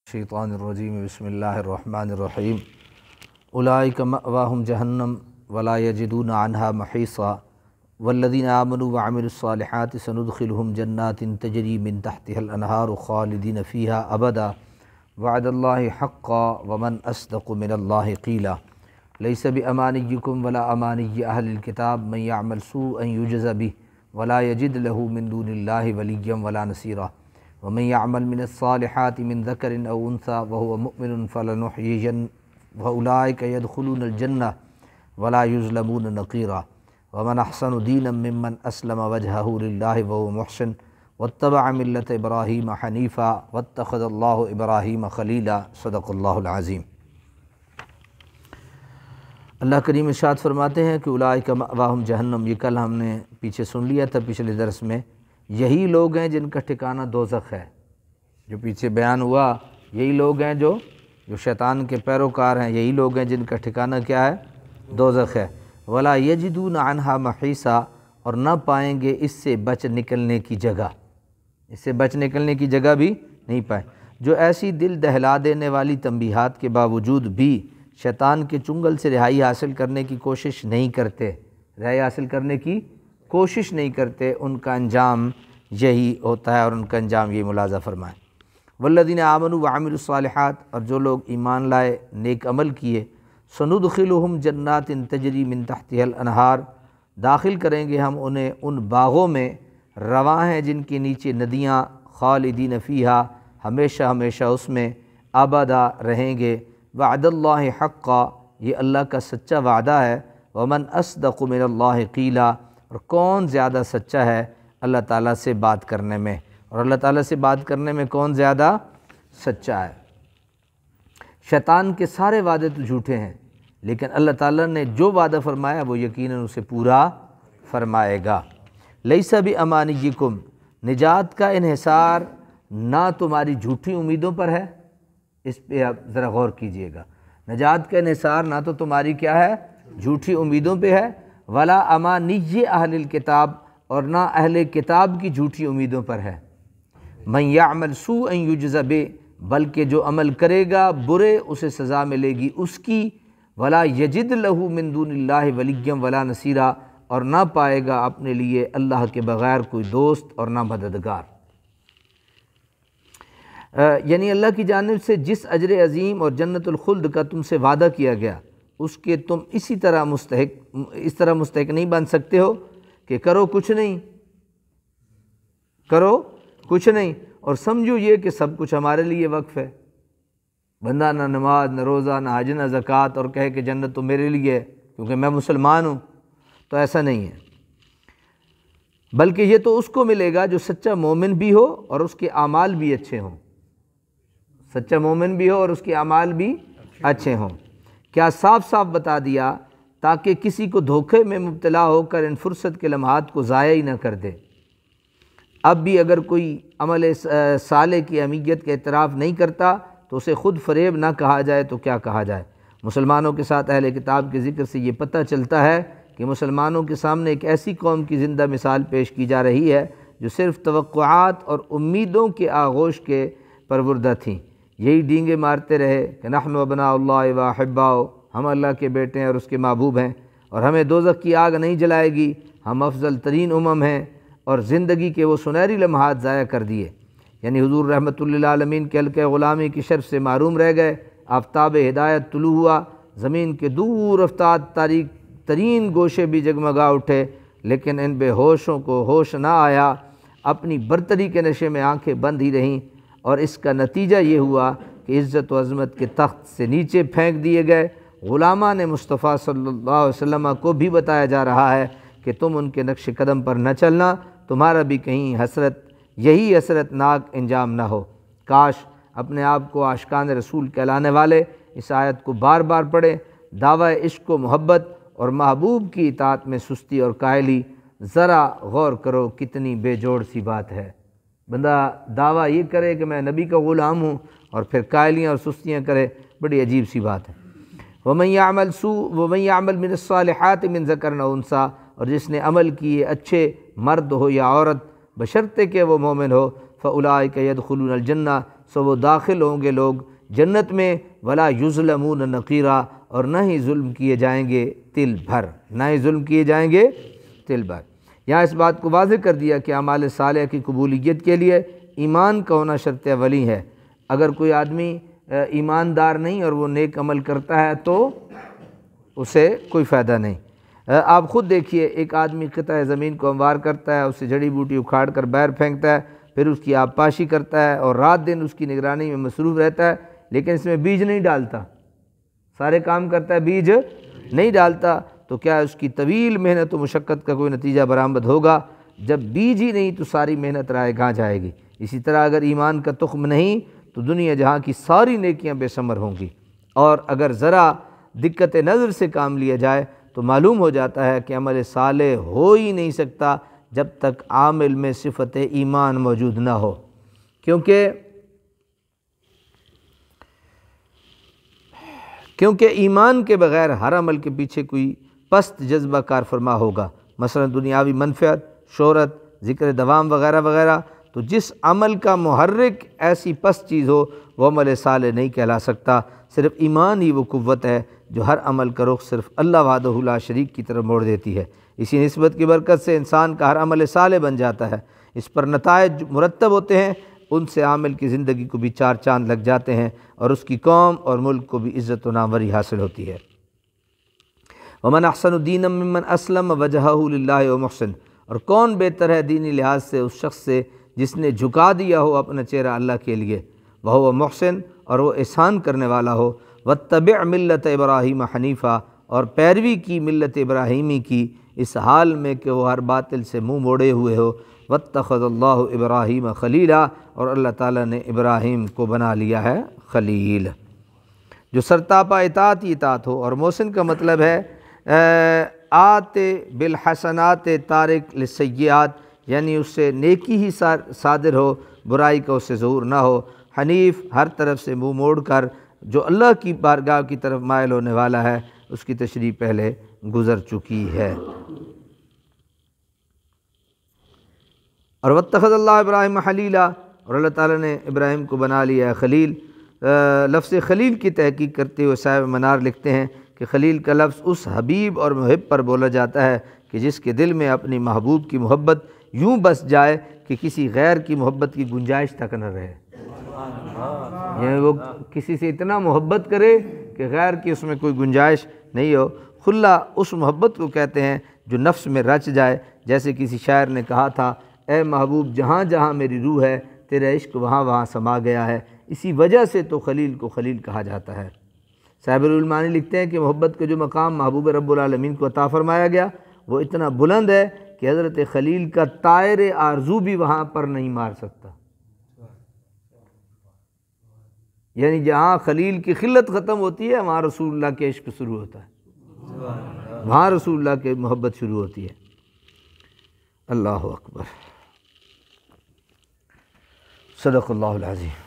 الشیطان الرجیم بسم اللہ الرحمن الرحیم اولئک مأواہم جہنم ولا یجدون عنہا محیصا والذین آمنوا وعملوا الصالحات سندخلہم جنات تجری من تحتها الانہار خالدین فیہا ابدا وعد اللہ حقا ومن اصدق من اللہ قیلا لیس بامانیکم ولا امانی اہل الکتاب من یعمل سوءا یجز بہ ولا یجد لہ من دون اللہ ولیا ولا نصیرا ومن يعمل من الصالحات من ذكر أو أنثى وهو مؤمن فأولئك يدخلون الجنة ولا يظلمون نقيرا ومن أحسن دينا ممن أسلم وجهه لله وهو محسن واتبع ملة إبراهيم حنيفا واتخذ الله إبراهيم خليلا صدق الله العظيم۔ اللہ کریم ارشاد فرماتے ہیں کہ اولئک مأواہم جہنم، یہ کل ہم نے پیچھے سن لیا تھا پچھلے درس میں، یہی لوگ ہیں جن کا ٹھکانہ دوزخ ہے۔ جو پیچھے بیان ہوا یہی لوگ ہیں جو شیطان کے پیروکار ہیں، یہی لوگ ہیں جن کا ٹھکانہ کیا ہے؟ دوزخ ہے۔ ولا یجدون عنہا محیصا، اور نہ پائیں گے اس سے بچ نکلنے کی جگہ، اس سے بچ نکلنے کی جگہ بھی نہیں پائیں۔ جو ایسی دل دہلا دینے والی تنبیہات کے باوجود بھی شیطان کے چنگل سے رہائی حاصل کرنے کی کوشش نہیں کرتے، رہائی حاصل کرنے کی کوشش نہیں کرتے، ان کا انجام یہی ہوتا ہے اور ان کا انجام یہی ملاحظہ فرمائیں۔ والذین آمنوا وعملوا الصالحات، اور جو لوگ ایمان لائے نیک عمل کیے، سندخلہم جنات تجری من تحتها الانہار، داخل کریں گے ہم انہیں ان باغوں میں رواں ہیں جن کے نیچے ندیاں، خالدین فیہا، ہمیشہ ہمیشہ اس میں ابدا رہیں گے۔ وعد اللہ حقا، یہ اللہ کا سچا وعدہ ہے۔ ومن اصدق من اللہ قیلا، اور کون زیادہ سچا ہے اللہ تعالیٰ سے بات کرنے میں، اور اللہ تعالیٰ سے بات کرنے میں کون زیادہ سچا ہے؟ شیطان کے سارے وعدے تو جھوٹے ہیں، لیکن اللہ تعالیٰ نے جو وعدہ فرمایا وہ یقیناً اسے پورا فرمائے گا۔ لیس بامانیکم، نجات کا انحصار نہ تمہاری جھوٹی امیدوں پر ہے، اس پہ آپ ذرا غور کیجئے گا۔ نجات کا انحصار نہ تو تمہاری کیا ہے؟ جھوٹی امیدوں پہ ہے، ولا امانی اہل الکتاب، اور نہ اہل کتاب کی جھوٹی امیدوں پر ہے۔ من یعمل سوءا یجز بہ، بلکہ جو عمل کرے گا برے اسے سزا ملے گی اس کی۔ ولا یجد لہ من دون اللہ ولیا ولا نصیرا، اور نہ پائے گا اپنے لیے اللہ کے بغیر کوئی دوست اور نہ مددگار۔ یعنی اللہ کی جانب سے جس اجر عظیم اور جنت الخلد کا تم سے وعدہ کیا گیا، اس کے تم اس طرح مستحق نہیں بن سکتے ہو کہ کرو کچھ نہیں، کرو کچھ نہیں، اور سمجھو یہ کہ سب کچھ ہمارے لیے وقف ہے۔ بندہ نہ نماز نہ روزہ نہ حج نہ زکوٰۃ، اور کہے کہ جنت تو میرے لیے ہے کیونکہ میں مسلمان ہوں، تو ایسا نہیں ہے۔ بلکہ یہ تو اس کو ملے گا جو سچا مومن بھی ہو اور اس کے اعمال بھی اچھے ہوں، سچا مومن بھی ہو اور اس کے اعمال بھی اچھے ہوں۔ کیا صاف صاف بتا دیا تاکہ کسی کو دھوکے میں مبتلا ہو کر ان فرصت کے لمحات کو ضائع ہی نہ کر دے۔ اب بھی اگر کوئی عمل صالح کی اہمیت کا اعتراف نہیں کرتا تو اسے خود فریب نہ کہا جائے تو کیا کہا جائے؟ مسلمانوں کے ساتھ اہل کتاب کے ذکر سے یہ پتہ چلتا ہے کہ مسلمانوں کے سامنے ایک ایسی قوم کی زندہ مثال پیش کی جا رہی ہے جو صرف توقعات اور امیدوں کے آغوش کے پروردہ تھیں، یہی ڈینگے مارتے رہے کہ نحن ابناء اللہ و احباؤ، ہم اللہ کے بیٹے ہیں اور اس کے محبوب ہیں، اور ہمیں دوزخ کی آگ نہیں جلائے گی، ہم افضل ترین امم ہیں، اور زندگی کے وہ سنہری لمحات ضائع کر دیے۔ یعنی حضور رحمۃ للعالمین کے حلقہ غلامی کی شرف سے محروم رہ گئے، آفتاب ہدایت طلوع ہوا، زمین کے دور افتاد تاریک ترین گوشے بھی جگمگا اٹھے، لیکن ان بے ہوشوں کو ہوش نہ آیا، اپنی برتری کے نشے میں آنکھیں بند ہی رہیں، اور اس کا نتیجہ یہ ہوا کہ عزت و عظمت کے تخت سے نیچے پھینک دیے گئے۔ غلامان مصطفیٰ صلی اللہ علیہ وسلم کو بھی بتایا جا رہا ہے کہ تم ان کے نقش قدم پر نہ چلنا، تمہارا بھی کہیں یہی حسرت ناک انجام نہ ہو۔ کاش اپنے آپ کو عاشقان رسول کہلانے والے اس آیت کو بار بار پڑھیں۔ دعوی عشق و محبت اور محبوب کی اطاعت میں سستی اور کاہلی، ذرا غور کرو کتنی بے جوڑ سی بات ہے۔ بندہ دعویٰ یہ کرے کہ میں نبی کا غلام ہوں اور پھر کائلیاں اور سستیاں کرے، بڑی عجیب سی بات ہے۔ وَمَن يَعْمَلْ مِنَ الصَّالِحَاتِ مِن ذَكَرٍ أَوْ أُنثىٰ، اور جس نے عمل کیے اچھے، مرد ہو یا عورت، بشرطے کہ وہ مومن ہو، فَأُولَٰئِكَ يَدْخُلُونَ الْجَنَّةَ، سو وہ داخل ہوں گے لوگ جنت میں، ولا یظلمون نقیرا، اور نہ ہی ظلم کیے جائیں گے تل بھر، نہ ہی ظلم کیے جائیں گے تل بھر۔ یہاں اس بات کو واضح کر دیا کہ اعمال صالحہ کی قبولیت کے لیے ایمان کا ہونا شرط اولی ہے۔ اگر کوئی آدمی ایماندار نہیں اور وہ نیک عمل کرتا ہے تو اسے کوئی فائدہ نہیں۔ آپ خود دیکھیے، ایک آدمی قطع زمین کو ہموار کرتا ہے، اسے جڑی بوٹی اکھاڑ کر باہر پھینکتا ہے، پھر اس کی آبپاشی کرتا ہے اور رات دن اس کی نگرانی میں مصروف رہتا ہے، لیکن اس میں بیج نہیں ڈالتا، سارے کام کرتا ہے، بیج نہیں ڈالتا، تو کیا اس کی طویل محنت و مشقت کا کوئی نتیجہ برآمد ہوگا؟ جب بیج ہی نہیں تو ساری محنت رائے کہاں جائے گی؟ اسی طرح اگر ایمان کا تخم نہیں تو دنیا جہاں کی ساری نیکیاں بے ثمر ہوں گی، اور اگر ذرا دقت نظر سے کام لیا جائے تو معلوم ہو جاتا ہے کہ عمل صالح ہو ہی نہیں سکتا جب تک عامل میں صفت ایمان موجود نہ ہو، کیونکہ ایمان کے بغیر ہر عمل کے پیچھے کوئی پست جذبہ کار فرما ہوگا، مثلا دنیاوی منفعت، شہرت، ذکر دوام وغیرہ وغیرہ۔ تو جس عمل کا محرک ایسی پست چیز ہو وہ عمل صالح نہیں کہلا سکتا۔ صرف ایمان ہی وہ قوت ہے جو ہر عمل کا رخ صرف اللہ وحدہ لا شریک کی طرف موڑ دیتی ہے۔ اسی نسبت کی برکت سے انسان کا ہر عمل صالح بن جاتا ہے، اس پر نتائج مرتب ہوتے ہیں، ان سے عامل کی زندگی کو بھی چار چاند لگ جاتے ہیں اور اس کی قوم اور ملک کو بھی عزت و ناموری حاصل ہوتی ہے۔ ومن احسن دینا ممن اسلم وجہہ للہ ومحسن، اور کون بہتر ہے دینی لحاظ سے اس شخص سے جس نے جھکا دیا ہو اپنا چہرہ اللہ کے لیے، وہو محسن، اور وہ احسان کرنے والا ہو، واتبع ملت ابراہیم حنیفہ، اور پیروی کی ملت ابراہیمی کی اس حال میں کہ وہ ہر باطل سے منہ موڑے ہوئے ہو، واتخذ اللہ ابراہیم خلیلا، اور اللہ تعالیٰ نے ابراہیم کو بنا لیا ہے خلیل۔ جو سرتاپا اطاعت ہی اطاعت ہو، اور محسن کا مطلب ہے آتے بالحسنات تارک للسیئات، یعنی اس سے نیکی ہی صادر ہو، برائی کا اس سے ظہور نہ ہو۔ حنیف، ہر طرف سے منہ موڑ کر جو اللہ کی بارگاہ کی طرف مائل ہونے والا ہے، اس کی تشریح پہلے گزر چکی ہے۔ اور واتخذ اللہ ابراہیم خلیلا، اور اللہ تعالیٰ نے ابراہیم کو بنا لیا ہے خلیل۔ لفظ خلیل کی تحقیق کرتے ہوئے صاحب منار لکھتے ہیں کہ خلیل کا لفظ اس حبیب اور محب پر بولا جاتا ہے کہ جس کے دل میں اپنی محبوب کی محبت یوں بس جائے کہ کسی غیر کی محبت کی گنجائش تک نہ رہے، یعنی وہ کسی سے اتنا محبت کرے کہ غیر کی اس میں کوئی گنجائش نہیں ہو۔ خلا اس محبت کو کہتے ہیں جو نفس میں رچ جائے، جیسے کسی شاعر نے کہا تھا، اے محبوب جہاں جہاں میری روح ہے تیرا عشق وہاں وہاں سما گیا ہے، اسی وجہ سے تو خلیل کو خلیل کہا جاتا ہے۔ صاحب العلمانی لکھتے ہیں کہ محبت کا جو مقام محبوب رب العالمین کو عطا فرمایا گیا وہ اتنا بلند ہے کہ حضرت خلیل کا طائر آرزو بھی وہاں پر نہیں مار سکتا، یعنی جہاں خلیل کی خلت ختم ہوتی ہے وہاں رسول اللہ کے عشق شروع ہوتا ہے، وہاں رسول اللہ کے محبت شروع ہوتی ہے۔ اللہ اکبر، صدق اللہ العظیم۔